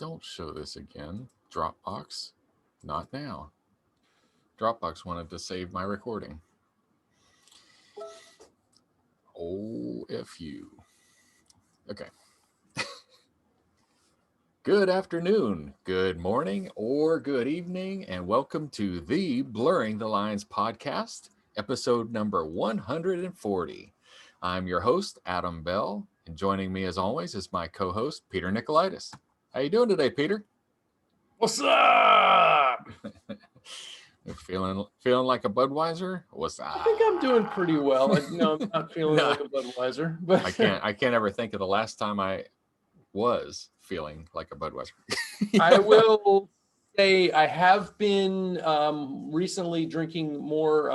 Don't show this again. Dropbox, not now. Dropbox wanted to save my recording. OFU. Okay. Good afternoon, good morning, or good evening, and welcome to the Blurring the Lines podcast, episode number 140. I'm your host, Adam Bell, and joining me as always is my co-host, Peter Nikolaidis. How you doing today, Peter? What's up? You're feeling like a Budweiser? What's up? I think I'm doing pretty well. No, I'm not feeling No, like a Budweiser, but I can't ever think of the last time I was feeling like a Budweiser. I will say I have been recently drinking more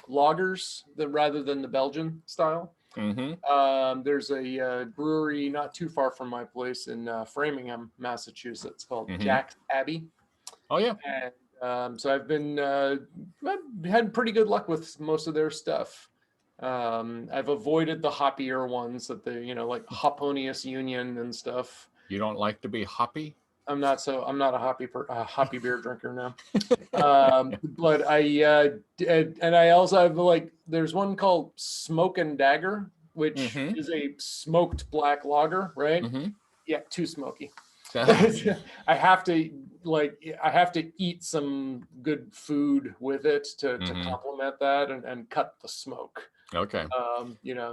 lagers rather than the Belgian style. Mm-hmm. There's a brewery not too far from my place in Framingham, Massachusetts, called Mhm. Jack's Abbey. Oh yeah. And so I've had pretty good luck with most of their stuff. I've avoided the hoppier ones that like Hopponius Union and stuff. You don't like to be hoppy? I'm not a hoppy beer drinker now. But I also have there's one called Smoke and Dagger, which Mhm. is a smoked black lager, right? Mm-hmm. Yeah, too smoky. I have to eat some good food with it to complement that and cut the smoke. Okay.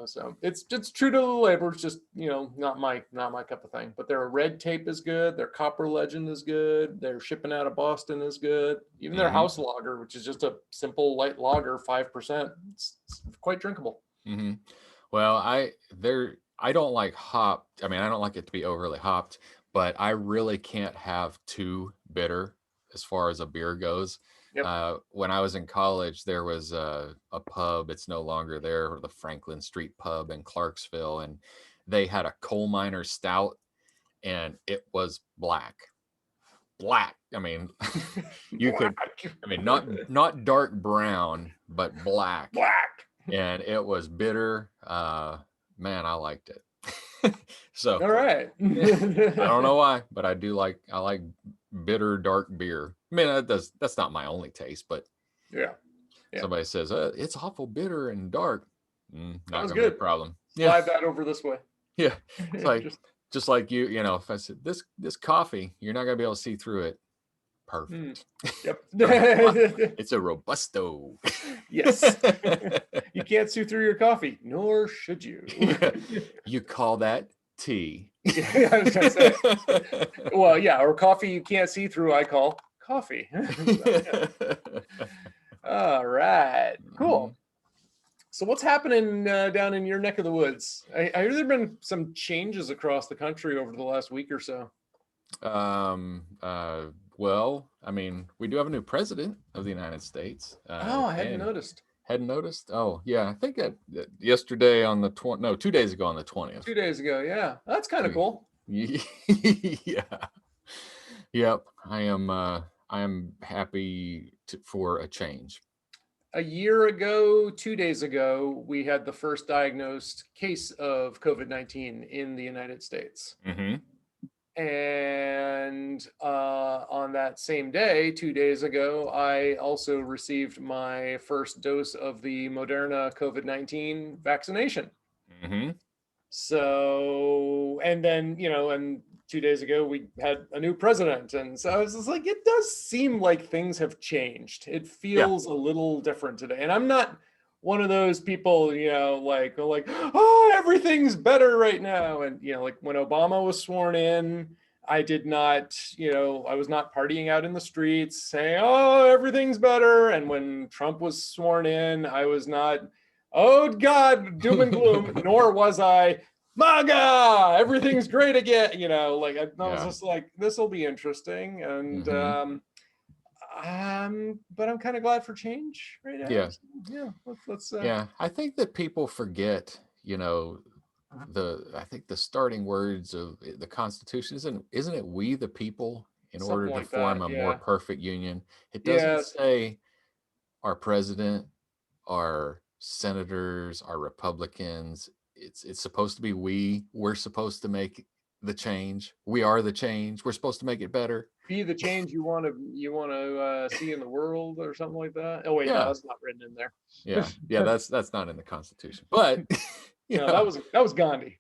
So it's true to the label. It's just not my cup of thing. But their red tape is good. Their Copper Legend is good. Their shipping out of Boston is good. Even their house lager, which is just a simple light lager, 5%, it's quite drinkable. Mm-hmm. Well, I don't like hopped. I mean, I don't like it to be overly hopped, but I really can't have too bitter as far as a beer goes. Yep. When I was in college, there was a pub. It's no longer there, the Franklin Street Pub in Clarksville, and they had a coal miner stout, and it was black. I mean, not dark brown, but black. And it was bitter. Man, I liked it. So all right. I don't know why, but I like bitter dark beer. I mean, that's not my only taste, but yeah. Somebody says it's awful bitter and dark. Not Sounds gonna be a good. problem. Slide that over this way. Yeah. It's like just like if I said this coffee, you're not gonna be able to see through it. Perfect. Yep. It's a Robusto. Yes. You can't see through your coffee, nor should you. You call that tea. Yeah, I was gonna say. Well, yeah, or coffee you can't see through, I call coffee. All right. Cool. So what's happening down in your neck of the woods? I hear there have been some changes across the country over the last week or so. Well, I mean, we do have a new president of the United States. I hadn't noticed. Hadn't noticed? Oh, yeah. I think that yesterday on the 2 days ago on the 20th. 2 days ago, yeah. That's kind of cool. Yeah. Yep. I am happy for a change. A year ago, 2 days ago, we had the first diagnosed case of COVID-19 in the United States. Mm-hmm. And on that same day, 2 days ago, I also received my first dose of the Moderna COVID-19 vaccination. Mm-hmm. So, and then, and 2 days ago, we had a new president. And so I was just like, it does seem like things have changed. It feels a little different today. And I'm not one of those people, like, oh, everything's better right now. And, like when Obama was sworn in, I did not, I was not partying out in the streets saying, oh, everything's better. And when Trump was sworn in, I was not, oh, God, doom and gloom, nor was I, MAGA, everything's great again. I was just like, this will be interesting. And, but I'm kind of glad for change right now. Yeah. So, let's I think that people forget, I think the starting words of the Constitution isn't it we the people in Something order to like form that, a yeah. more perfect union. It doesn't say our president, our senators, our Republicans. It's supposed to be we're supposed to make the change. We are the change. We're supposed to make it better. Be the change you want to see in the world, or something like that. Oh wait, no, Yeah, that's not written in there. yeah. That's not in the Constitution, but you No, know. that was Gandhi.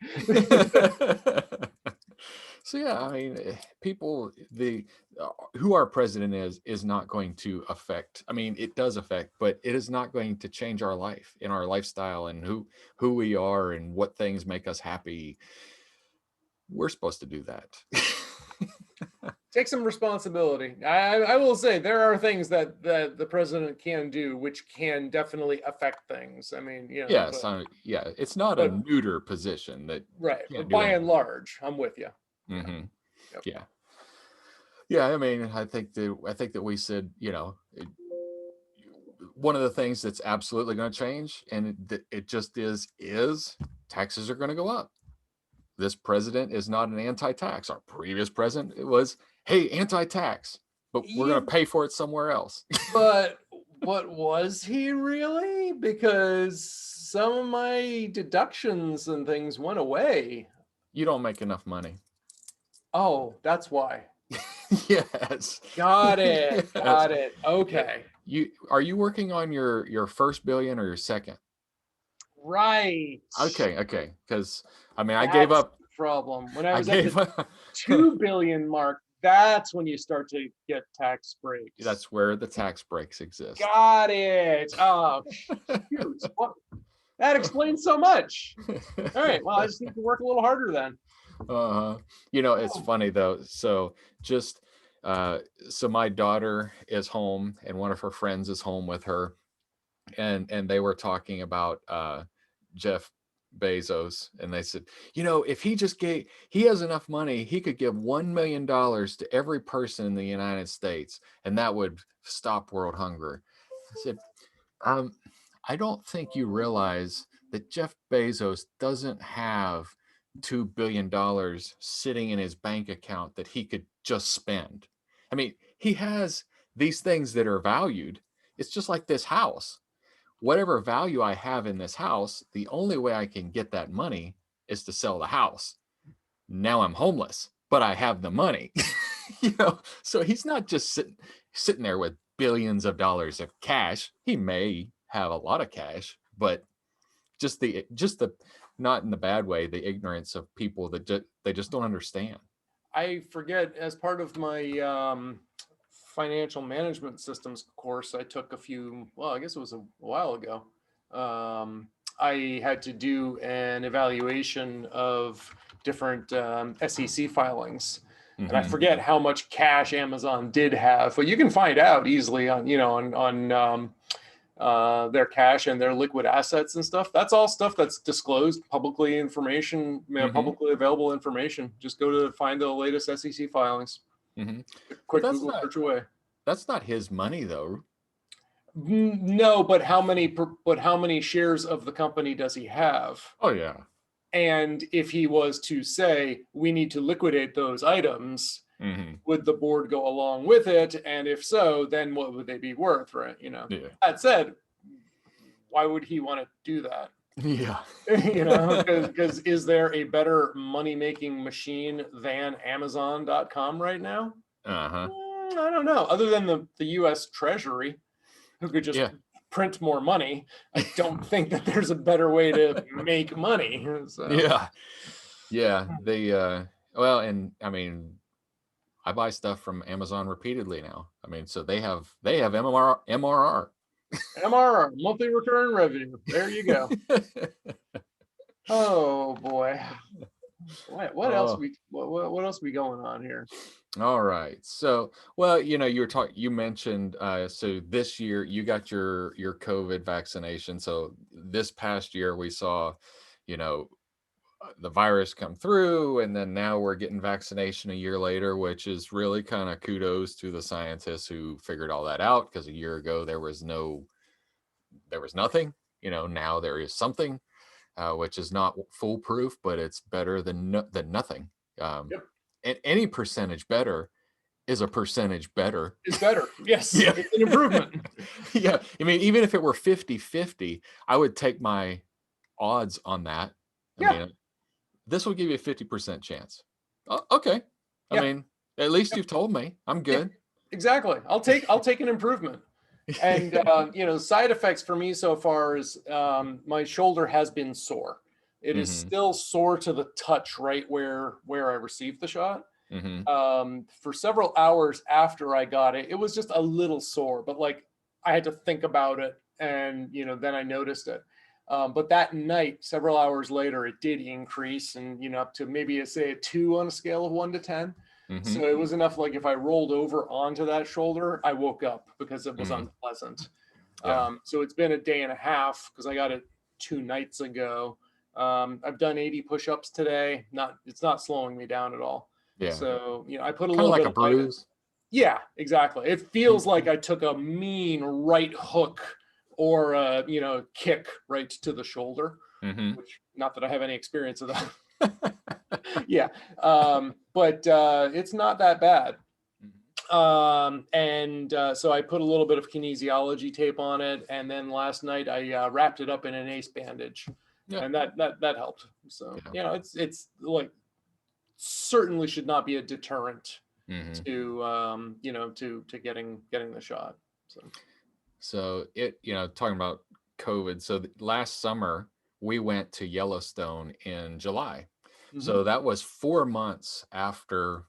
So yeah, I mean, people, who our president is not going to affect. I mean, it does affect, but it is not going to change our life and our lifestyle and who we are and what things make us happy. We're supposed to do that. Take some responsibility. I will say there are things that the president can do which can definitely affect things. I mean, Yeah, so yeah, it's not a but neuter position that right, can't but do by and anything. large, I'm with you. Mm-hmm. Yep. Yeah, yeah. I mean, I think that we said, one of the things that's absolutely going to change, and it just is taxes are going to go up. This president is not an anti-tax. Our previous president, it was, hey, anti-tax, but we're Yeah, going to pay for it somewhere else. but what was he really? Because some of my deductions and things went away. You don't make enough money. Oh, that's why. Yes. Got it. Yes. Got it. Okay. Are you working on your first billion or your second? Right. Okay. Because I mean, I gave That's up. the problem. When I I was at gave the up. 2 billion mark, that's when you start to get tax breaks. That's where the tax breaks exist. Got it. Oh, shoot. Well, that explains so much. All right. Well, I just need to work a little harder then. It's funny though. So just so my daughter is home and one of her friends is home with her, and they were talking about Jeff Bezos, and they said, if he has enough money, he could give $1 million to every person in the United States, and that would stop world hunger. I said, I don't think you realize that Jeff Bezos doesn't have $2 billion sitting in his bank account that he could just spend. I mean, he has these things that are valued. It's just like this house. Whatever value I have in this house, the only way I can get that money is to sell the house. Now I'm homeless, but I have the money. So he's not just sitting there with billions of dollars of cash. He may have a lot of cash, but just the not in the bad way, the ignorance of people that they just don't understand. I forget, as part of my financial management systems course I took I guess it was a while ago. I had to do an evaluation of different SEC filings. And I forget how much cash Amazon did have, but you can find out easily on their cash and their liquid assets and stuff. That's all stuff that's disclosed, publicly available information. Just go to find the latest SEC filings. Quick Google search away. That's not his money though. No, but how many shares of the company does he have? Oh yeah. And if he was to say, we need to liquidate those items, would the board go along with it? And if so, then what would they be worth, right? Yeah. That said, why would he want to do that? Yeah. Because is there a better money-making machine than Amazon.com right now? I don't know. Other than the U.S. Treasury, who could just print more money, I don't think that there's a better way to make money. So. Yeah. They well, and I mean, I buy stuff from Amazon repeatedly now. I mean, so they have MRR. MRR, monthly recurring revenue. There you go. Oh boy. What else we going on here? All right. So, well, you mentioned so this year you got your COVID vaccination. So this past year we saw, the virus come through, and then now we're getting vaccination a year later, which is really kind of kudos to the scientists who figured all that out, because a year ago there was nothing. Now there is something, which is not foolproof, but it's better than nothing. And any percentage better is a percentage better. It's better. Yes. Yeah. It's an improvement. Yeah. I mean, even if it were 50-50, I would take my odds on that. I mean, this will give you a 50% chance. Oh, okay. I Yeah. mean, at least Yep. you've told me. I'm Yeah, good. exactly. I'll take an improvement. And side effects for me so far is my shoulder has been sore. It is Mm-hmm. still sore to the touch right where I received the shot. Mm-hmm. For several hours after I got it, it was just a little sore, but like I had to think about it, and then I noticed it. But that night, several hours later, it did increase, and up to maybe say a 2 on a scale of 1 to 10. Mm-hmm. So it was enough. Like if I rolled over onto that shoulder, I woke up because it was Mm. unpleasant. Yeah. So it's been a day and a half because I got it 2 nights ago. I've done 80 push-ups today. It's not slowing me down at all. Yeah. So, I put a Kind of little like bit a of vitamin. bruise. Yeah, exactly. It feels Mm-hmm. like I took a mean right hook or a, kick right to the shoulder, Mm-hmm. which not that I have any experience of that. Yeah. But it's not that bad. And so I put a little bit of kinesiology tape on it, and then last night I wrapped it up in an ace bandage, Yeah. and that helped. So Yeah. it's like certainly should not be a deterrent Mm-hmm. to to getting the shot. So talking about COVID. So last summer we went to Yellowstone in July. Hmm. So that was 4 months after,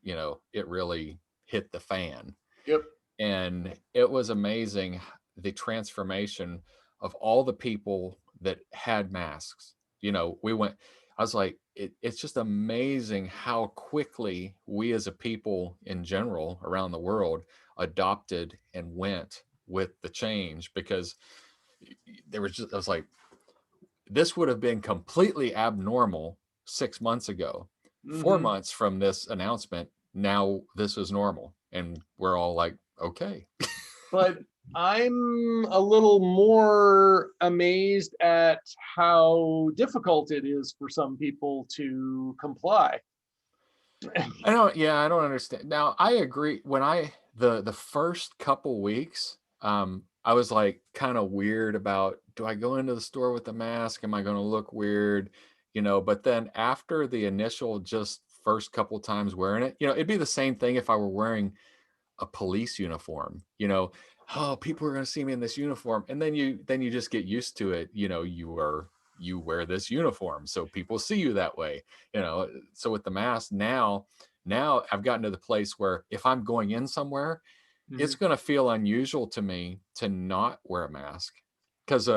it really hit the fan. Yep. And it was amazing the transformation of all the people that had masks. We went, I was like, it's just amazing how quickly we as a people in general around the world adopted and went with the change, because I was like, this would have been completely abnormal 6 months ago. Four Hmm. months from this announcement, now this is normal. And we're all like, okay. But I'm a little more amazed at how difficult it is for some people to comply. I don't understand. Now, I agree. When the first couple weeks, I was like kind of weird about, do I go into the store with the mask? Am I going to look weird? But then after the initial just first couple times wearing it, it'd be the same thing if I were wearing a police uniform. Oh, people are going to see me in this uniform, and then you just get used to it. You wear this uniform, so people see you that way. So with the mask now I've gotten to the place where if I'm going in somewhere, it's Hmm. going to feel unusual to me to not wear a mask, because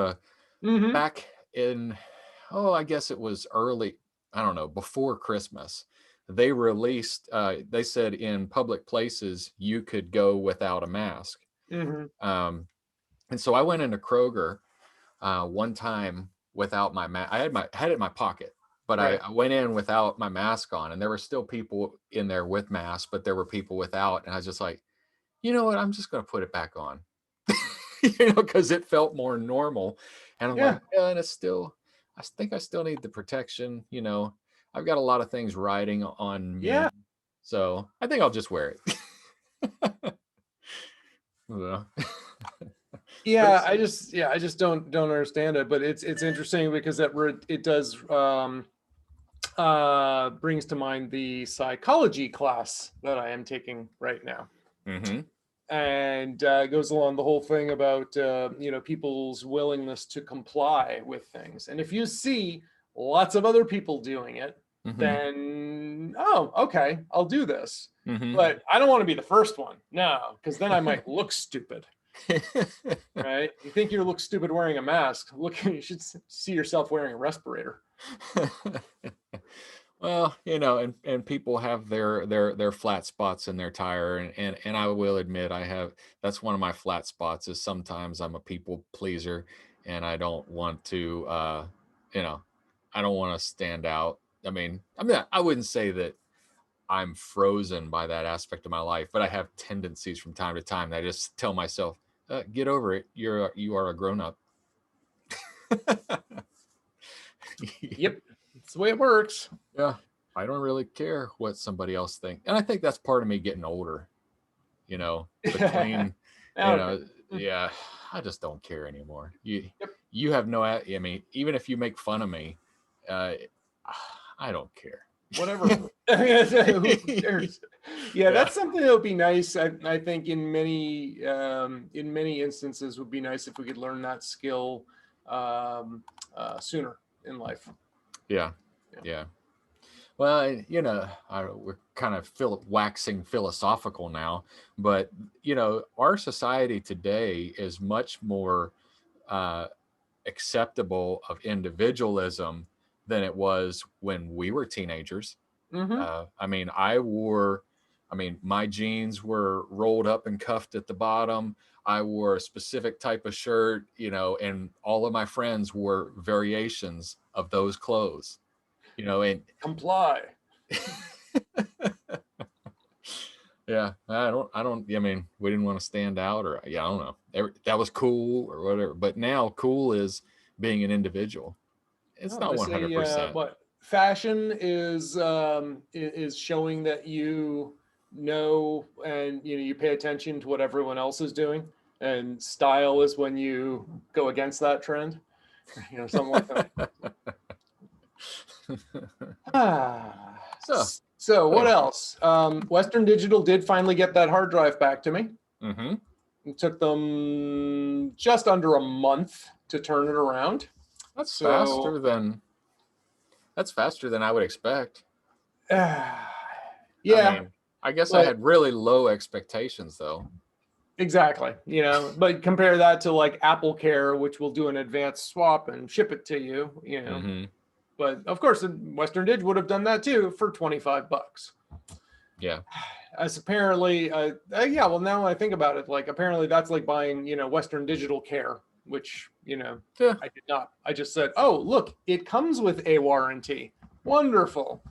Hmm. back in, I guess it was early, I don't know, before Christmas, they said in public places you could go without a mask. Hmm. um, and so I went into Kroger one time without my mask. I had it in my pocket, but Right. I went in without my mask on, and there were still people in there with masks, but there were people without, and I was just like, you know what, I'm just going to put it back on. Because it felt more normal. And I'm Yeah. like, yeah, and I think I still need the protection. I've got a lot of things riding on Yeah. me. So I think I'll just wear it. Yeah. But Yeah. I just don't understand it, but it's interesting because it does brings to mind the psychology class that I am taking right now. mm-hmm. And goes along the whole thing about people's willingness to comply with things. And if you see lots of other people doing it, Mm-hmm. then okay, I'll do this. Mm-hmm. But I don't want to be the first one. No, because then I might look stupid. Right? You think you look stupid wearing a mask? Look, you should see yourself wearing a respirator. Well, and people have their flat spots in their tire, and I will admit, that's one of my flat spots, is sometimes I'm a people pleaser, and I don't want to you know I don't want to stand out. I mean, I wouldn't say that I'm frozen by that aspect of my life, but I have tendencies from time to time that I just tell myself, get over it. You are a grown up. Yep, it's the way it works. Yeah, I don't really care what somebody else thinks. And I think that's part of me getting older, between, you Okay. know, yeah, I just don't care anymore. You Yep. you have no, I mean, even if you make fun of me, uh, I don't care. whatever. Who cares? Yeah, Yeah. that's something that would be nice. I think in many instances would be nice if we could learn that skill sooner in life. Yeah. Yeah. Well, we're kind of waxing philosophical now, but our society today is much more uh, acceptable of individualism than it was when we were teenagers. I mean, my jeans were rolled up and cuffed at the bottom. I wore a specific type of shirt, and all of my friends wore variations of those clothes, and Comply. yeah, I mean, we didn't want to stand out, or, yeah, I don't know. That was cool or whatever. But now cool is being an individual. It's not They say 100%. what fashion is showing that you know, and you pay attention to what everyone else is doing, and style is when you go against that trend, something like that. So what else? Western Digital did finally get that hard drive back to me. Mm-hmm. It took them just under a month to turn it around. That's faster than I would expect. Yeah. I mean, I guess I had really low expectations, though. Exactly. But compare that to like Apple Care, which will do an advanced swap and ship it to you, Mm-hmm. But of course, Western Dig would have done that too for $25. Yeah. As apparently, yeah. Well, now I think about it, like apparently that's like buying, Western Digital Care, which I did not. I just said, oh, look, it comes with a warranty. Wonderful,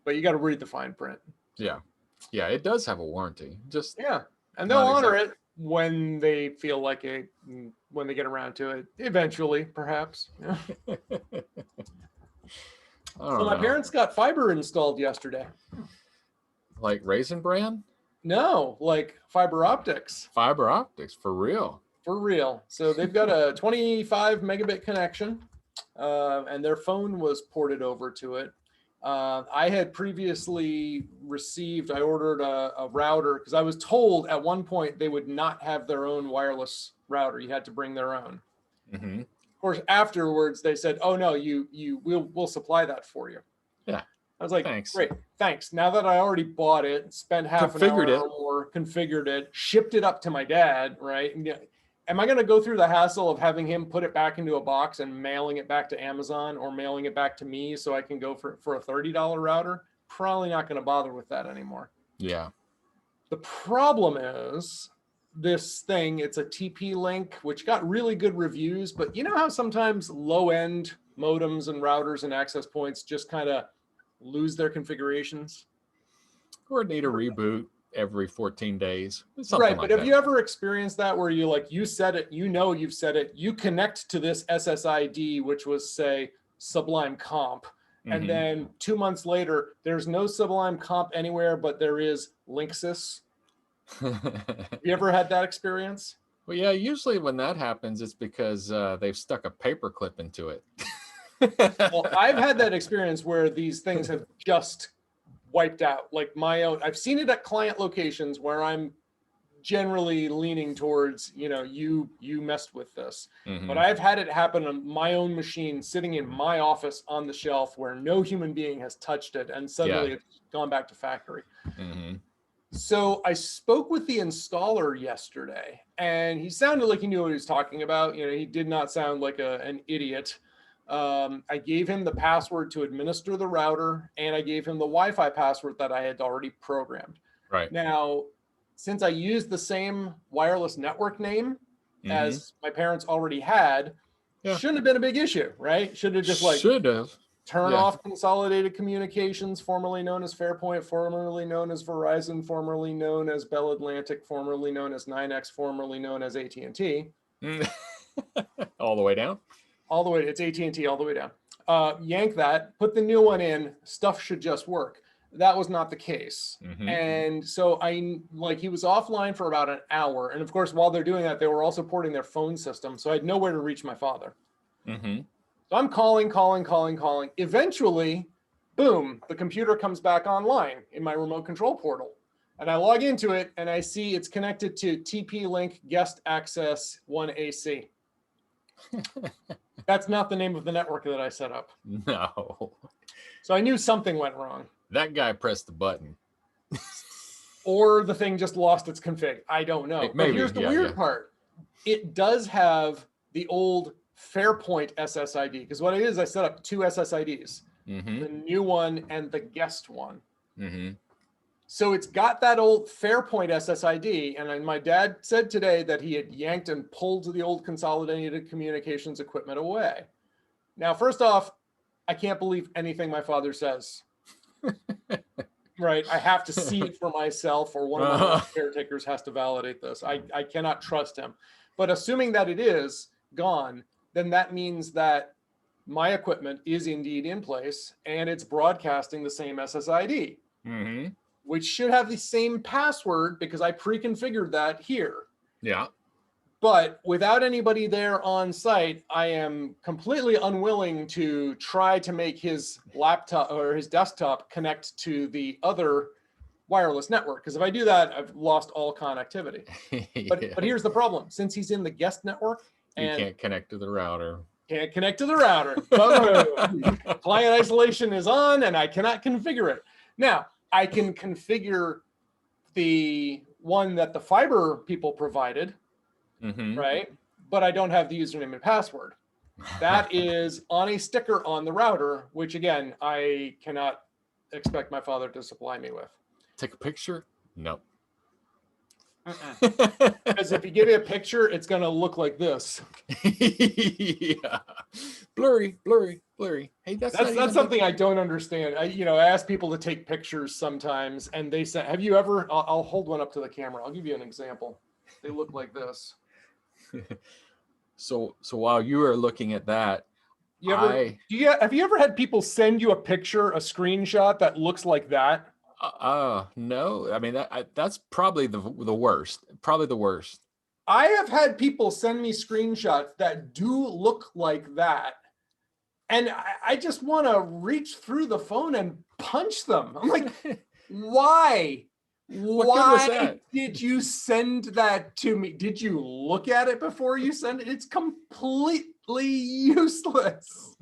but you got to read the fine print. Yeah, yeah, it does have a warranty. And they'll honor it when they feel like it, when they get around to it. Eventually, perhaps. So my parents got fiber installed yesterday. Like Raisin Bran? No, like fiber optics. Fiber optics, for real. For real. So they've got a 25 megabit connection, and their phone was ported over to it. I had previously I ordered a router because I was told at one point they would not have their own wireless router. You had to bring their own. Mm-hmm. Of course, afterwards they said, "Oh no, we'll supply that for you." Yeah. I was like, thanks. Great, thanks. Now that I already bought it, spent half an hour or more, configured it, shipped it up to my dad, right? Am I going to go through the hassle of having him put it back into a box and mailing it back to Amazon or mailing it back to me so I can go for a $30 router? Probably not going to bother with that anymore. Yeah. The problem is this thing, it's a TP-Link, which got really good reviews, but you know how sometimes low-end modems and routers and access points just kind of lose their configurations? Or need a reboot every 14 days. Right, but have you ever experienced that where you set it, you've set it, you connect to this SSID, which was, say, Sublime Comp, and then 2 months later, there's no Sublime Comp anywhere, but there is Linksys? You ever had that experience? Well, yeah, usually when that happens, it's because they've stuck a paper clip into it. Well, I've had that experience where these things have just wiped out, like my own. I've seen it at client locations where I'm generally leaning towards, you messed with this. But I've had it happen on my own machine sitting in my office on the shelf where no human being has touched it, and suddenly it's gone back to factory. So I spoke with the installer yesterday, and he sounded like he knew what he was talking about. He did not sound like an idiot. I gave him the password to administer the router, and I gave him the Wi-Fi password that I had already programmed. Right. Now, since I used the same wireless network name as my parents already had, shouldn't have been a big issue, right? Should have just turn off Consolidated Communications, formerly known as Fairpoint, formerly known as Verizon, formerly known as Bell Atlantic, formerly known as 9X, formerly known as AT&T. All the way down? All the way, it's AT&T all the way down. Yank that, put the new one in, stuff should just work. That was not the case. And so he was offline for about an hour. And of course, while they're doing that, they were also porting their phone system. So I had nowhere to reach my father. So I'm calling. Eventually, boom, the computer comes back online in my remote control portal. And I log into it and I see it's connected to TP-Link guest access 1AC. That's not the name of the network that I set up. No. So I knew something went wrong. That guy pressed the button. Or the thing just lost its config. I don't know. Maybe, but here's the weird part. It does have the old Fairpoint SSID, because what it is, I set up two SSIDs, the new one and the guest one. So it's got that old Fairpoint SSID, and my dad said today that he had yanked and pulled the old consolidated communications equipment away. Now, first off, I can't believe anything my father says. Right? I have to see it for myself, or one of my caretakers has to validate this. I cannot trust him. But assuming that it is gone, then that means that my equipment is indeed in place and it's broadcasting the same SSID, which should have the same password because I pre-configured that here. Yeah. But without anybody there on site, I am completely unwilling to try to make his laptop or his desktop connect to the other wireless network. Because if I do that, I've lost all connectivity. But here's the problem. Since he's in the guest network, you can't connect to the router. Can't connect to the router. Client isolation is on and I cannot configure it. Now, I can configure the one that the fiber people provided, right? But I don't have the username and password. That is on a sticker on the router, which again, I cannot expect my father to supply me with. Take a picture? No. Because if you give me a picture, it's going to look like this. Yeah. Blurry. Hey, that's something I don't understand. I ask people to take pictures sometimes, and they say, "Have you ever?" I'll hold one up to the camera. I'll give you an example. They look like this. So while you are looking at that, have you ever had people send you a picture, a screenshot that looks like that? No. I mean, that's probably the worst. Probably the worst. I have had people send me screenshots that do look like that. And I just want to reach through the phone and punch them. I'm like, why? Why did you send that to me? Did you look at it before you send it? It's completely useless.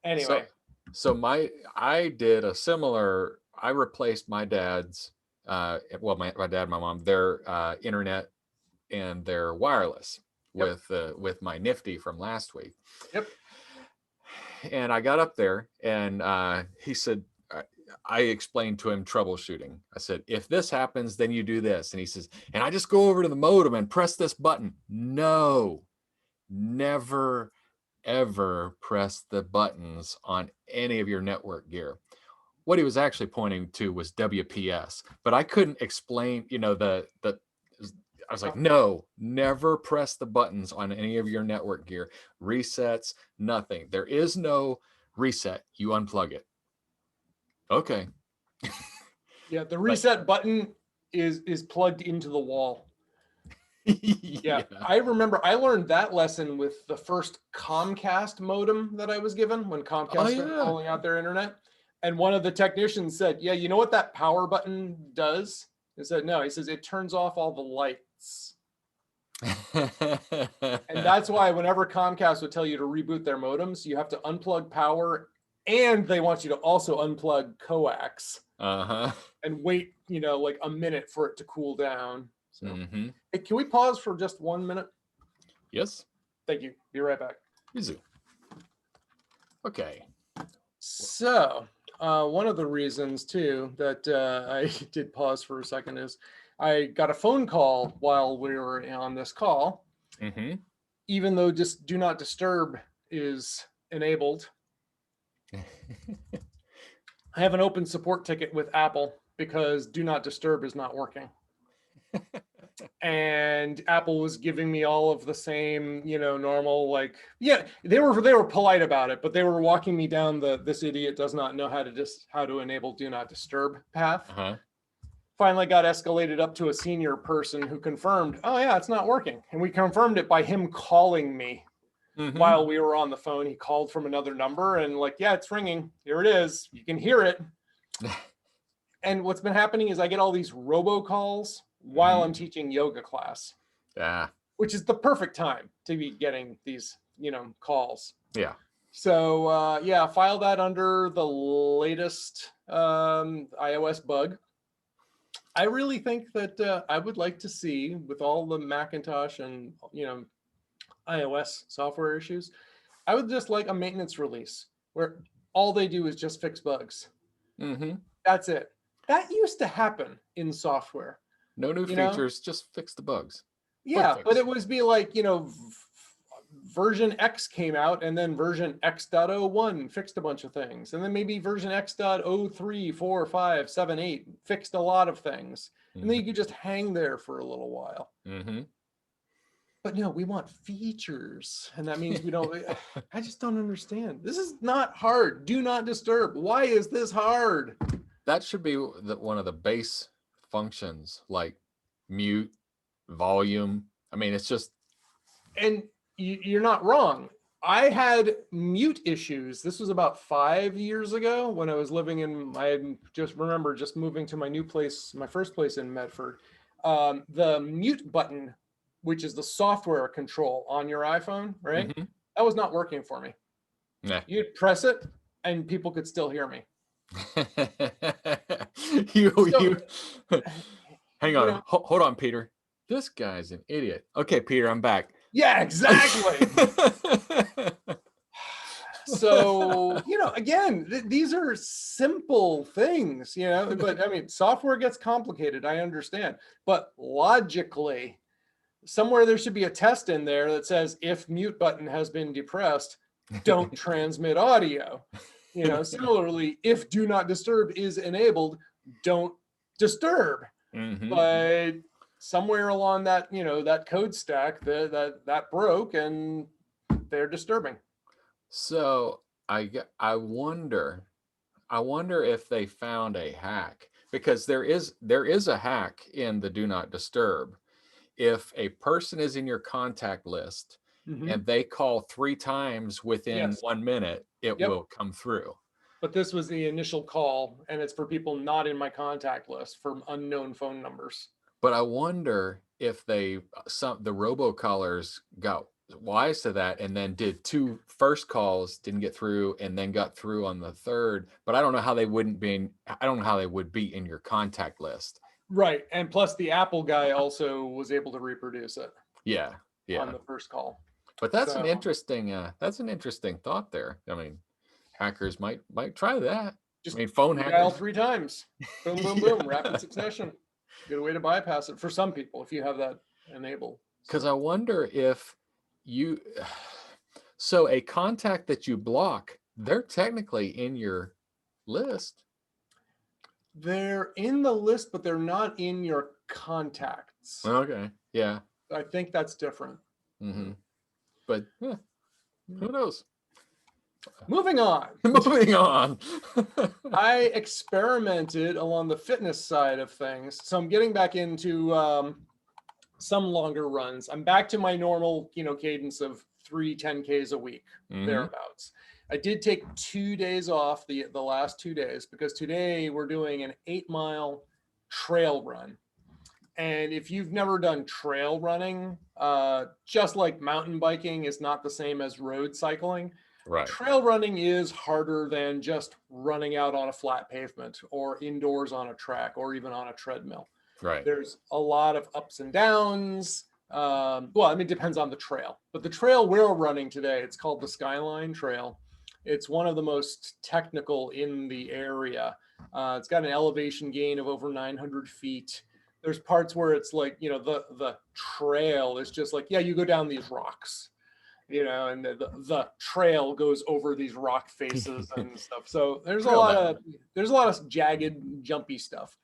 Anyway. So I did a similar, I replaced my dad's, my dad and my mom, their internet and their wireless with my Nifty from last week. Yep. And I got up there and he said, I explained to him troubleshooting. I said, if this happens, then you do this. And he says, and I just go over to the modem and press this button. No, never, ever press the buttons on any of your network gear. What he was actually pointing to was WPS, but I couldn't explain, I was like, no, never press the buttons on any of your network gear. Resets, nothing. There is no reset. You unplug it. Okay. Yeah, the reset button is plugged into the wall. Yeah, I remember I learned that lesson with the first Comcast modem that I was given when Comcast started rolling out their internet. And one of the technicians said, yeah, you know what that power button does? I said, no. He says, it turns off all the lights. And that's why whenever Comcast would tell you to reboot their modems, you have to unplug power, and they want you to also unplug coax and wait, like a minute for it to cool down. So, hey, can we pause for just 1 minute? Yes. Thank you. Be right back. Easy. Okay. So one of the reasons too that I did pause for a second is I got a phone call while we were on this call. Even though just do not disturb is enabled. I have an open support ticket with Apple because do not disturb is not working. And Apple was giving me all of the same, normal, they were polite about it, but they were walking me down this idiot does not know how to enable do not disturb path. Finally got escalated up to a senior person who confirmed, oh yeah, it's not working. And we confirmed it by him calling me. while we were on the phone. He called from another number and like, yeah, it's ringing. Here it is. You can hear it. And what's been happening is I get all these robocalls while I'm teaching yoga class. Yeah. Which is the perfect time to be getting these, calls. Yeah. So file that under the latest iOS bug. I really think that I would like to see, with all the Macintosh and iOS software issues, I would just like a maintenance release where all they do is just fix bugs. That's it. That used to happen in software. No new features, just fix the bugs. Yeah, but it was be like, version X came out and then version X.01 fixed a bunch of things. And then maybe version X.03, 4, 5, 7, 8 fixed a lot of things. And then you could just hang there for a little while. But no, we want features. And that means we don't, I just don't understand. This is not hard. Do not disturb. Why is this hard? That should be one of the base functions, like mute, volume. I mean, it's just. And you're not wrong. I had mute issues. This was about 5 years ago when I was living I just remember just moving to my new place, my first place in Medford. The mute button, which is the software control on your iPhone, right? That was not working for me. Nah. You'd press it and people could still hear me. Hang on. Hold on, Peter. This guy's an idiot. Okay, Peter, I'm back. Yeah, exactly. So, again, these are simple things, but I mean, software gets complicated. I understand. But logically, somewhere there should be a test in there that says if mute button has been depressed, don't transmit audio. Similarly, if do not disturb is enabled, don't disturb. But somewhere along that, that code stack that broke and they're disturbing. So I wonder if they found a hack, because there is a hack in the do not disturb. If a person is in your contact list and they call 3 times within 1 minute, it will come through. But this was the initial call, and it's for people not in my contact list, for unknown phone numbers. But I wonder if the robocallers got wise to that and then did 2 first calls, didn't get through, and then got through on the third. But I don't know how they would be in your contact list. Right. And plus the Apple guy also was able to reproduce it. Yeah. On the first call. But that's an interesting thought there. I mean, hackers might try that. Just phone hackers dial 3 times. Boom, boom, boom, rapid succession. Good way to bypass it for some people if you have that enabled. Because I wonder if so a contact that you block, they're technically in your list. They're in the list, but they're not in your contacts. Okay. Yeah. I think that's different. But who knows? Moving on. I experimented along the fitness side of things. So I'm getting back into some longer runs. I'm back to my normal, cadence of 3 10Ks a week, thereabouts. I did take 2 days off the last 2 days because today we're doing an 8-mile trail run. And if you've never done trail running, just like mountain biking is not the same as road cycling. Right. Trail running is harder than just running out on a flat pavement or indoors on a track or even on a treadmill. Right. There's a lot of ups and downs. It depends on the trail. But the trail we're running today, it's called the Skyline Trail. It's one of the most technical in the area. It's got an elevation gain of over 900 feet. There's parts where it's like, the trail is just like, you go down these rocks. And the trail goes over these rock faces and stuff. So there's a lot of jagged, jumpy stuff.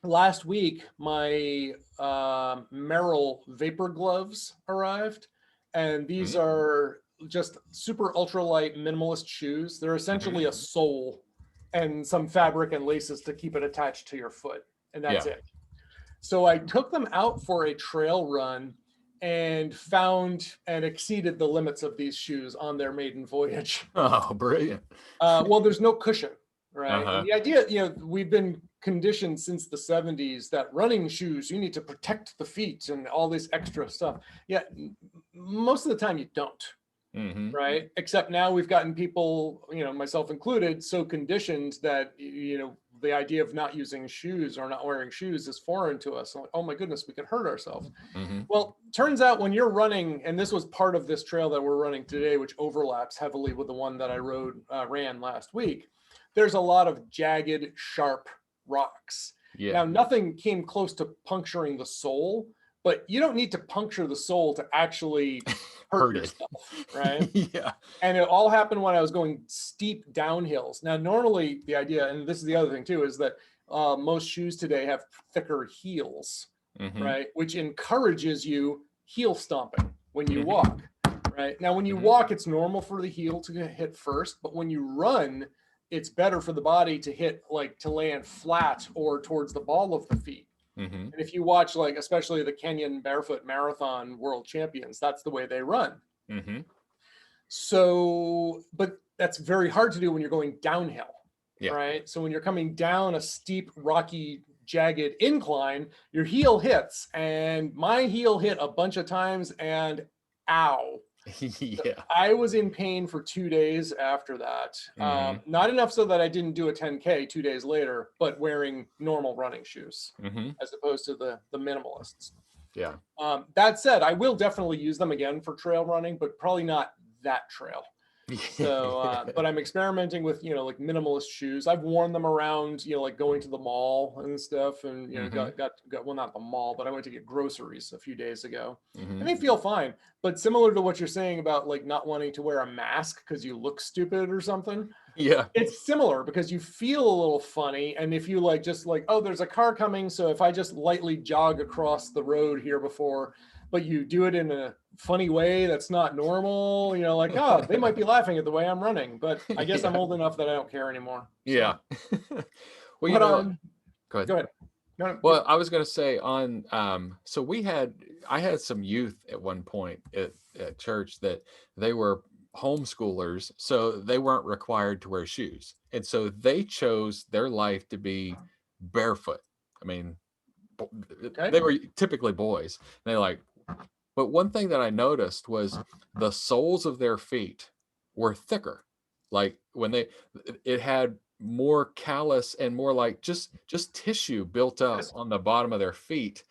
Last week, my Merrell Vapor Gloves arrived, and these are just super ultralight minimalist shoes. They're essentially a sole and some fabric and laces to keep it attached to your foot, and that's it. So I took them out for a trail run. and found and exceeded the limits of these shoes on their maiden voyage. Oh, brilliant. Well, there's no cushion, right? And Uh-huh. the idea, we've been conditioned since the 70s that running shoes, you need to protect the feet and all this extra stuff. Yeah, most of the time you don't. Mm-hmm. Right. Except now we've gotten people, myself included, so conditioned that, the idea of not using shoes or not wearing shoes is foreign to us. Like, oh my goodness, we could hurt ourselves. Mm-hmm. Well, turns out when you're running, and this was part of this trail that we're running today, which overlaps heavily with the one that I ran last week, there's a lot of jagged, sharp rocks. Yeah. Now, nothing came close to puncturing the sole, but you don't need to puncture the sole to actually hurt yourself, right? Yeah. And it all happened when I was going steep downhills. Now, normally the idea, and this is the other thing too, is that most shoes today have thicker heels, Mm-hmm. right? Which encourages you heel stomping when you Mm-hmm. walk, right? Now, when you Mhm. walk, it's normal for the heel to hit first, but when you run, it's better for the body to hit, like, to land flat or towards the ball of the feet. Mm-hmm. And if you watch, like, especially the Kenyan barefoot marathon world champions, that's the way they run. Mm-hmm. So, but that's very hard to do when you're going downhill, Yeah. right? So when you're coming down a steep, rocky, jagged incline, your heel hits, and my heel hit a bunch of times, and ow. Yeah. I was in pain for 2 days after that. Mhm. Not enough so that I didn't do a 10K 2 days later, but wearing normal running shoes Mm-hmm. as opposed to the minimalists. Yeah. That said, I will definitely use them again for trail running, but probably not that trail. So, but I'm experimenting with, like minimalist shoes. I've worn them around, like going to the mall and stuff, and Mhm. got well, not the mall, but I went to get groceries a few days ago, Mhm. and they feel fine. But similar to what you're saying about, like, not wanting to wear a mask because you look stupid or something, Yeah. it's similar because you feel a little funny, and if you like just like, oh, there's a car coming, so if I just lightly jog across the road here before, but you do it in a funny way that's not normal, like, oh, they might be laughing at the way I'm running, but I guess I'm Yeah. old enough that I don't care anymore. So, Yeah. Well, but go ahead. go ahead. No, Well, I was going to say on, so I had some youth at one point at church that they were homeschoolers, so they weren't required to wear shoes. And so they chose their life to be barefoot. I mean, okay. they were typically boys. And they're like, but one thing that I noticed was the soles of their feet were thicker. Like when it had more callus and more like just tissue built up Yes. on the bottom of their feet,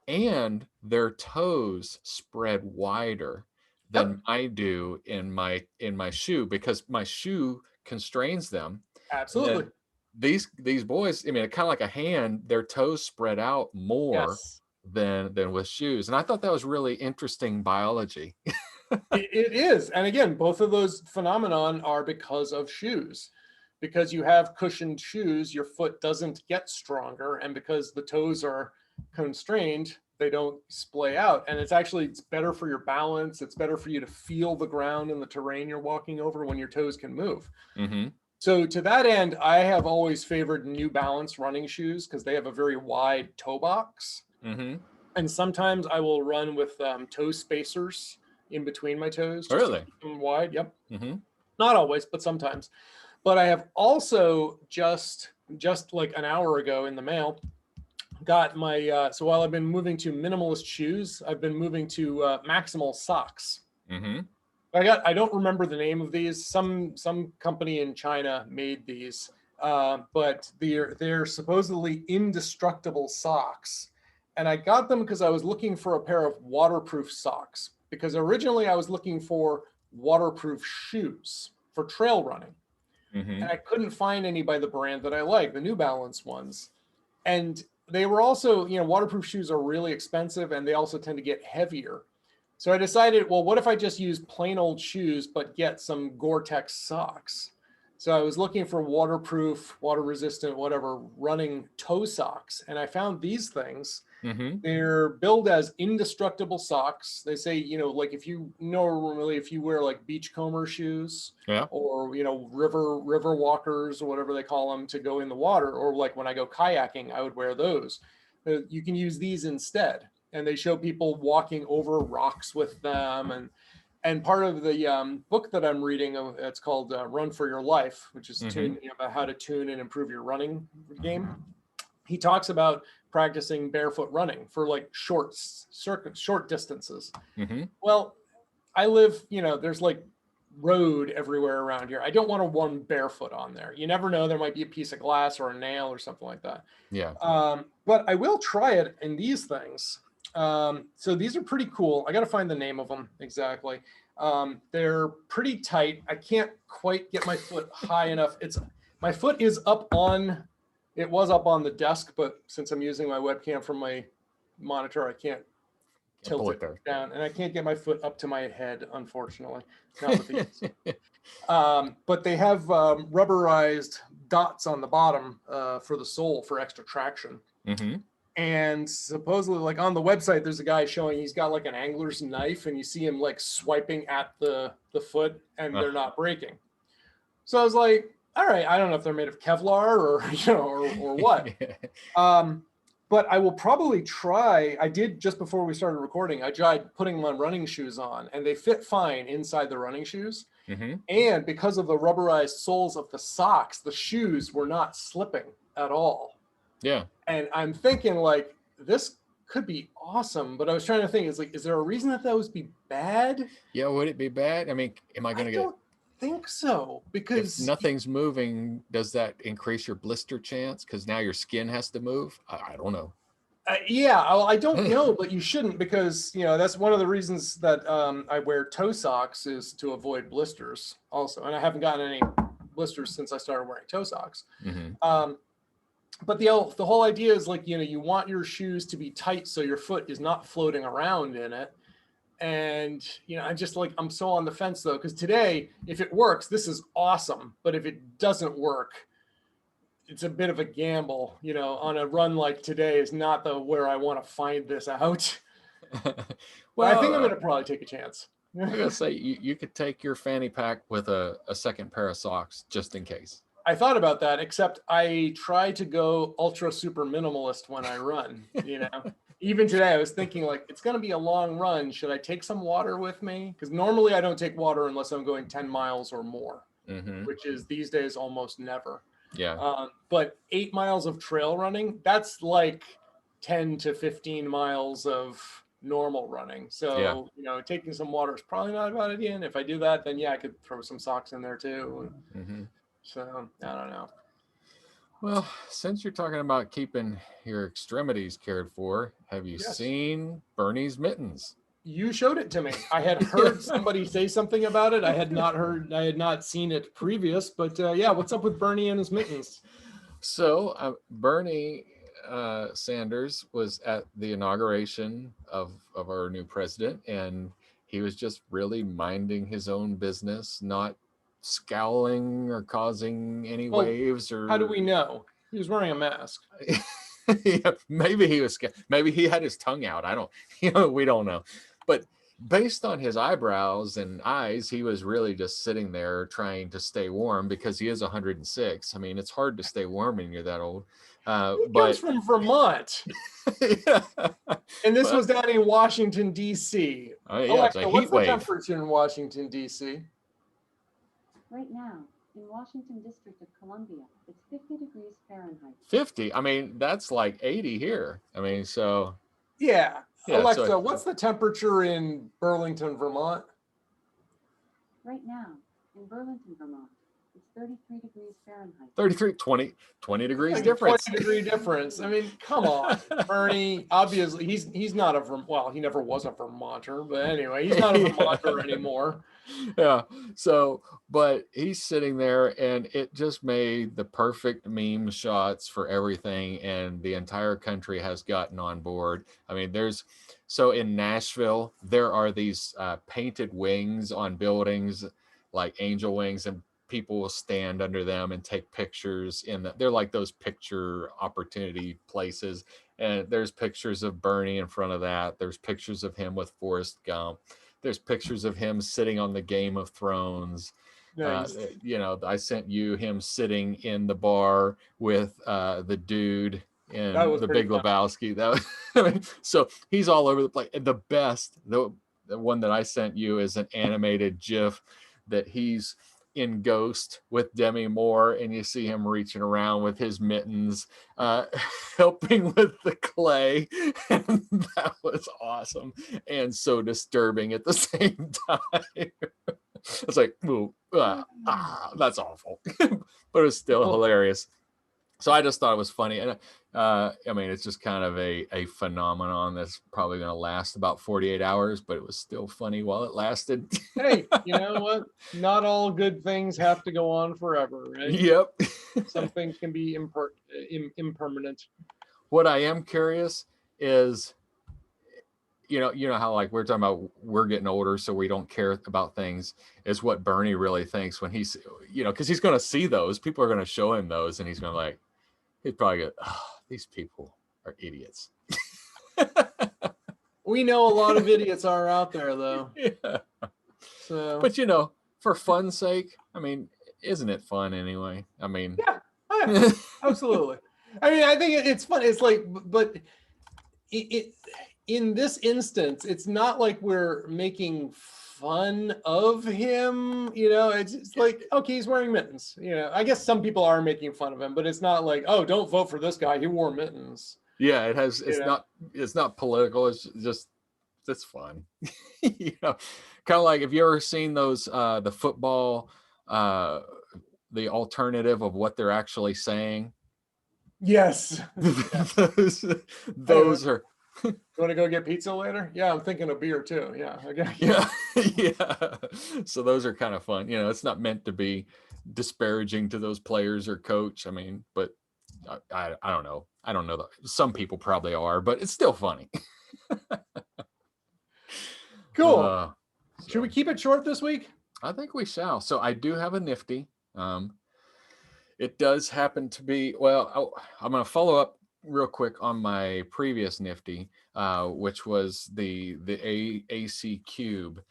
and their toes spread wider than Yep. I do in my shoe, because my shoe constrains them. And Absolutely. then these boys, I mean, kind of like a hand, their toes spread out more Yes. than with shoes. And I thought that was really interesting biology. It is. And again, both of those phenomenon are because of shoes. Because you have cushioned shoes, your foot doesn't get stronger. And because the toes are constrained, they don't splay out. And it's better for your balance. It's better for you to feel the ground and the terrain you're walking over when your toes can move. Mm-hmm. So to that end, I have always favored New Balance running shoes because they have a very wide toe box. Mm-hmm. And sometimes I will run with toe spacers in between my toes just to Really? keep them wide. Yep. Mm-hmm. Not always, but sometimes. But I have also just like an hour ago in the mail got my so while I've been moving to minimalist shoes, I've been moving to maximal socks. Mm-hmm. I don't remember the name of these. Some company in China made these, but they're supposedly indestructible socks. And I got them because I was looking for a pair of waterproof socks. Because originally I was looking for waterproof shoes for trail running, Mm-hmm. and I couldn't find any by the brand that I like, the New Balance ones. And they were also, waterproof shoes are really expensive, and they also tend to get heavier. So I decided, well, what if I just use plain old shoes, but get some Gore-Tex socks? So I was looking for waterproof, water resistant, whatever, running toe socks. And I found these things. Mm-hmm. They're billed as indestructible socks. They say, like if you wear like beachcomber shoes, Yeah. or, river walkers or whatever they call them to go in the water, or like when I go kayaking, I would wear those. You can use these instead. and they show people walking over rocks with them. And part of the book that I'm reading, it's called Run for Your Life, which is about how to tune and improve your running game. He talks about practicing barefoot running for like short distances. Well, I live, there's like road everywhere around here. I don't want to run barefoot on there. You never know. There might be a piece of glass or a nail or something like that. Yeah. But I will try it in these things. So these are pretty cool. I got to find the name of them exactly. They're pretty tight. I can't quite get my foot high enough. My foot is it was up on the desk, but since I'm using my webcam from my monitor, I can't tilt it down, and I can't get my foot up to my head, unfortunately. Not with these. But they have rubberized dots on the bottom for the sole for extra traction. And supposedly, like on the website, there's a guy showing he's got like an angler's knife, and you see him like swiping at the foot, and they're not breaking. So I was like, all right, I don't know if they're made of Kevlar or what. But I will probably try. I did just before we started recording. I tried putting my running shoes on, and they fit fine inside the running shoes. And because of the rubberized soles of the socks, the shoes were not slipping at all. Yeah. And I'm thinking like this could be awesome, but I was trying to think, is there a reason that would be bad? Yeah, would it be bad? I mean, am I going to get? I don't think so, because if nothing's moving, does that increase your blister chance? Because now your skin has to move. I don't know. Yeah, I don't know, but you shouldn't, because that's one of the reasons that I wear toe socks is to avoid blisters also, and I haven't gotten any blisters since I started wearing toe socks. But the whole idea is like, you want your shoes to be tight so your foot is not floating around in it. And, I'm so on the fence though, because today, if it works, this is awesome. But if it doesn't work, it's a bit of a gamble, on a run like today is not where I want to find this out. Well, I think I'm going to probably take a chance. I'm going to say you could take your fanny pack with a second pair of socks just in case. I thought about that, except I try to go ultra super minimalist when I run, Even today I was thinking like, it's going to be a long run. Should I take some water with me? Because normally I don't take water unless I'm going 10 miles or more, which is these days almost never. Yeah. But 8 miles of trail running, that's like 10 to 15 miles of normal running. So, taking some water is probably not a bad idea. And if I do that, then I could throw some socks in there too. So I don't know. Well, since you're talking about keeping your extremities cared for, have you seen Bernie's mittens? You showed it to me. I had heard somebody say something about it. I had not seen it previous, but what's up with Bernie and his mittens? So Bernie Sanders was at the inauguration of our new president, and he was just really minding his own business, not scowling or causing any waves. Or how do we know? He was wearing a mask. Maybe he was scared. Maybe he had his tongue out. We don't know. But based on his eyebrows and eyes, he was really just sitting there trying to stay warm, because he is 106. I mean, it's hard to stay warm when you're that old. He comes from Vermont. And this was down in Washington, D.C. Alexa, what's the temperature in Washington, D.C.? Right now, in Washington District of Columbia, it's 50 degrees Fahrenheit. 50? I mean, that's like 80 here. I mean, so... Yeah. Alexa, what's the temperature in Burlington, Vermont? Right now, in Burlington, Vermont, it's 33 degrees Fahrenheit. 33, 20 degrees difference. 20 degree difference. I mean, come on. Bernie, obviously, he's not he never was a Vermonter, but anyway, he's not a Vermonter anymore. Yeah. So, but he's sitting there, and it just made the perfect meme shots for everything. And the entire country has gotten on board. I mean, in Nashville, there are these painted wings on buildings, like angel wings, and people will stand under them and take pictures they're like those picture opportunity places. And there's pictures of Bernie in front of that. There's pictures of him with Forrest Gump. There's pictures of him sitting on the Game of Thrones. Nice. I sent you him sitting in the bar with the dude in That was The pretty Big fun. Lebowski. That was, I mean, so he's all over the place. And the best, the one that I sent you is an animated GIF that he's in Ghost with Demi Moore, and you see him reaching around with his mittens, helping with the clay. And that was awesome and so disturbing at the same time. It's like, ooh, that's awful, but it's still Well, hilarious. So I just thought it was funny. And I mean, it's just kind of a phenomenon that's probably going to last about 48 hours, but it was still funny while it lasted. hey, you know what? Not all good things have to go on forever, right? Yep. Some things can be impermanent. What I am curious is, you know how like we're talking about we're getting older, so we don't care about things, is what Bernie really thinks when he's, because he's going to see those. People are going to show him those, and he's going to like, he's probably go, oh, these people are idiots. We know a lot of idiots are out there, though. Yeah. So, But for fun's sake, I mean, isn't it fun anyway? I mean, yeah, absolutely. I mean, I think it's fun. It's like, but it in this instance, it's not like we're making fun of him. It's like, okay, he's wearing mittens. I guess some people are making fun of him, but it's not like, oh, don't vote for this guy, he wore mittens. Yeah, it's not political. It's just, it's fun. Kind of like, have you ever seen those the football the alternative of what they're actually saying? Yes. those are. You want to go get pizza later? Yeah, I'm thinking of beer too. Yeah. Okay. Yeah. Yeah. So those are kind of fun. It's not meant to be disparaging to those players or coach. I mean, but I don't know. I don't know that some people probably are, but it's still funny. Cool. Should we keep it short this week? I think we shall. So I do have a Nifty. It does happen to be, well, I'm going to follow up real quick on my previous Nifty, which was the AC Cube.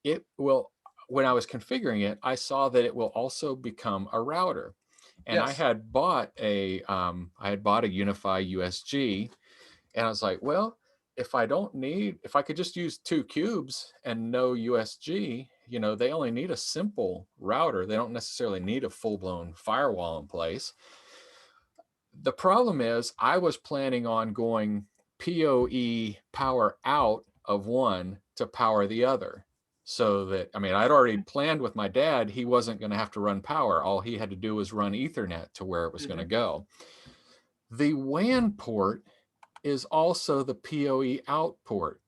It will, when I was configuring it, I saw that it will also become a router. And yes. I had bought a Unifi USG, and I was like, well, if I could just use 2 cubes and no USG, they only need a simple router. They don't necessarily need a full-blown firewall in place. The problem is I was planning on going PoE power out of one to power the other. So that, I mean, I'd already planned with my dad, he wasn't going to have to run power. All he had to do was run Ethernet to where it was going to go. The WAN port is also the PoE out port.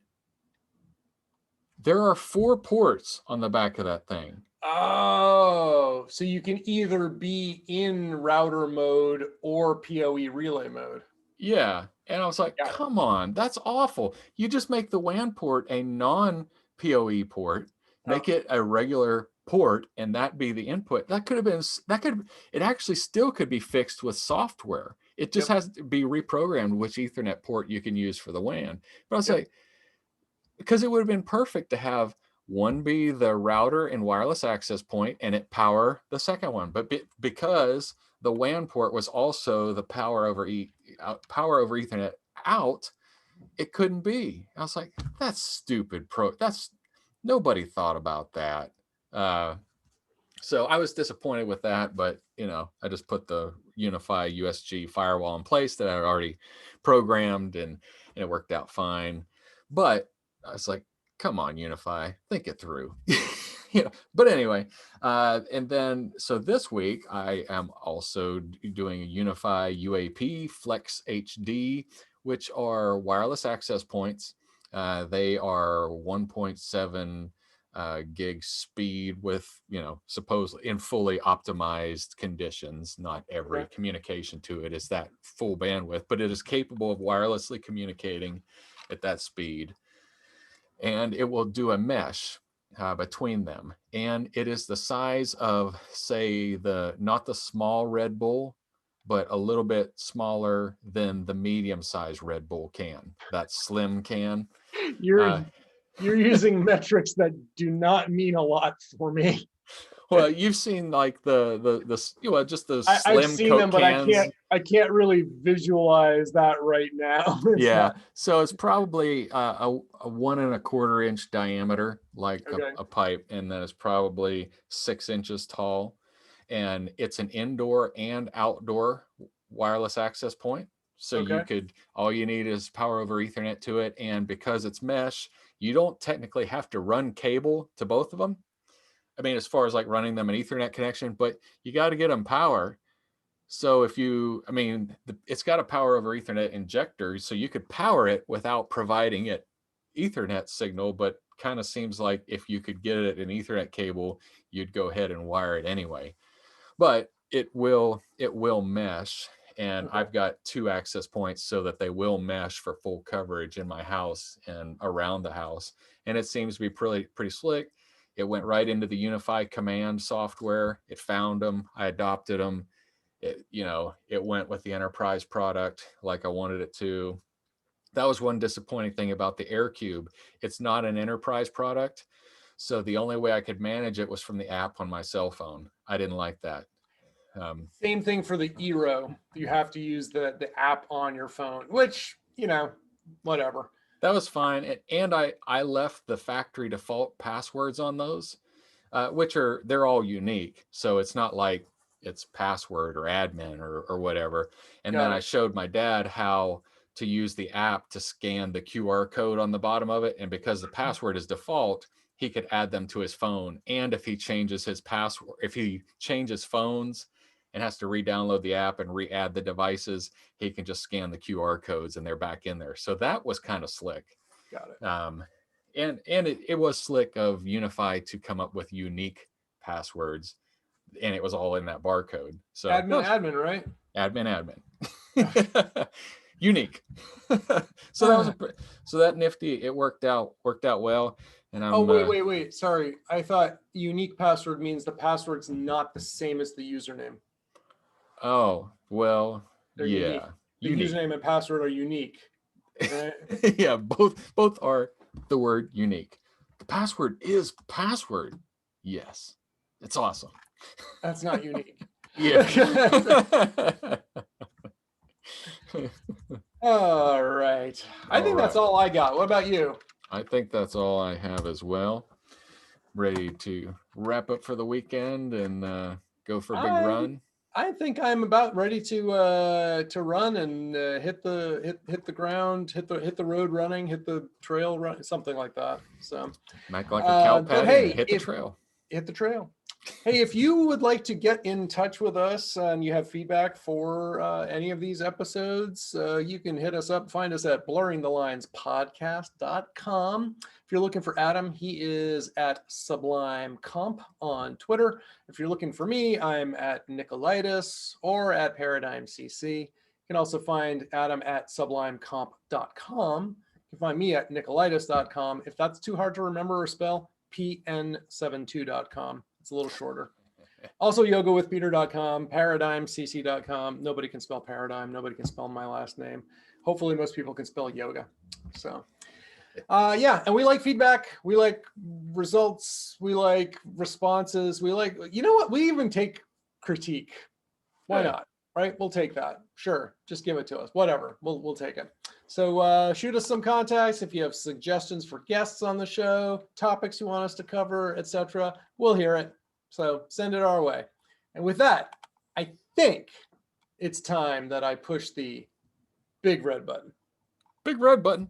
There are 4 ports on the back of that thing. Oh, so you can either be in router mode or PoE relay mode. Yeah. And I was like, come on, that's awful. You just make the WAN port a non-PoE port, make it a regular port, and that be the input. It actually still could be fixed with software. It just has to be reprogrammed which Ethernet port you can use for the WAN. But I was like, because it would have been perfect to have one be the router and wireless access point and it power the second one. But because the WAN port was also the power over Ethernet out, it couldn't be. I was like, that's stupid. Nobody thought about that. So I was disappointed with that, but I just put the Unifi USG firewall in place that I had already programmed, and it worked out fine. But I was like, come on, Unifi, think it through. But anyway, and then so this week I am also doing a Unifi UAP Flex HD, which are wireless access points. They are 1.7 gig speed with, supposedly in fully optimized conditions. Not every communication to it is that full bandwidth, but it is capable of wirelessly communicating at that speed. And it will do a mesh between them. And it is the size of, say, not the small Red Bull, but a little bit smaller than the medium-sized Red Bull can, that slim can. You're using metrics that do not mean a lot for me. Well, you've seen like just the I've slim seen Coke them, but cans. I can't really visualize that right now. Yeah, so it's probably a 1.25 inch diameter, like Okay. a pipe, and then it's probably 6 inches tall, and it's an indoor and outdoor wireless access point. So Okay. all you need is power over Ethernet to it, and because it's mesh, you don't technically have to run cable to both of them. I mean, as far as like running them an Ethernet connection, but you got to get them power. So it's got a power over Ethernet injector, so you could power it without providing it Ethernet signal, but kind of seems like if you could get it an Ethernet cable, you'd go ahead and wire it anyway. But it will mesh, and Okay. I've got 2 access points so that they will mesh for full coverage in my house and around the house. And it seems to be pretty slick. It went right into the Unifi Command software. It found them. I adopted them. It went with the enterprise product like I wanted it to. That was one disappointing thing about the AirCube. It's not an enterprise product. So the only way I could manage it was from the app on my cell phone. I didn't like that. Same thing for the Eero. You have to use the app on your phone, which, whatever. That was fine. And I left the factory default passwords on those, they're all unique. So it's not like it's password or admin or whatever. And then I showed my dad how to use the app to scan the QR code on the bottom of it. And because the password is default, he could add them to his phone. And if he changes his password, if he changes phones and has to re-download the app and re-add the devices, he can just scan the QR codes and they're back in there. So that was kind of slick. Got it. And it was slick of Unifi to come up with unique passwords, and it was all in that barcode. So admin, right? Admin. Unique. So that Nifty, it worked out well. And wait. Sorry. I thought unique password means the password's not the same as the username. Oh, well, They're yeah. Unique. The username and password are unique. Right? Yeah, both are the word unique. The password is password. Yes. It's awesome. That's not unique. Yeah. All right. I think that's all I got. What about you? I think that's all I have as well. Ready to wrap up for the weekend and go for a big run. I think I'm about ready to run and hit the ground, hit the road running, hit the trail run, something like that. So make like a cow patty and hit the trail. Hit the trail. Hey, if you would like to get in touch with us and you have feedback for any of these episodes, you can hit us up. Find us at blurringthelinespodcast.com. If you're looking for Adam, he is at Sublime Comp on Twitter. If you're looking for me, I'm at Nikolaidis or at Paradigm CC. You can also find Adam at sublimecomp.com. You can find me at Nikolaidis.com. If that's too hard to remember or spell, pn72.com. It's a little shorter. Also, yogawithpeter.com, paradigmcc.com. Nobody can spell paradigm. Nobody can spell my last name. Hopefully, most people can spell yoga. So, and we like feedback. We like results. We like responses. We like, what? We even take critique. Why not? Right? We'll take that. Sure. Just give it to us. Whatever. We'll take it. So shoot us some contacts if you have suggestions for guests on the show, topics you want us to cover, etc. We'll hear it. So send it our way. And with that, I think it's time that I push the big red button. Big red button.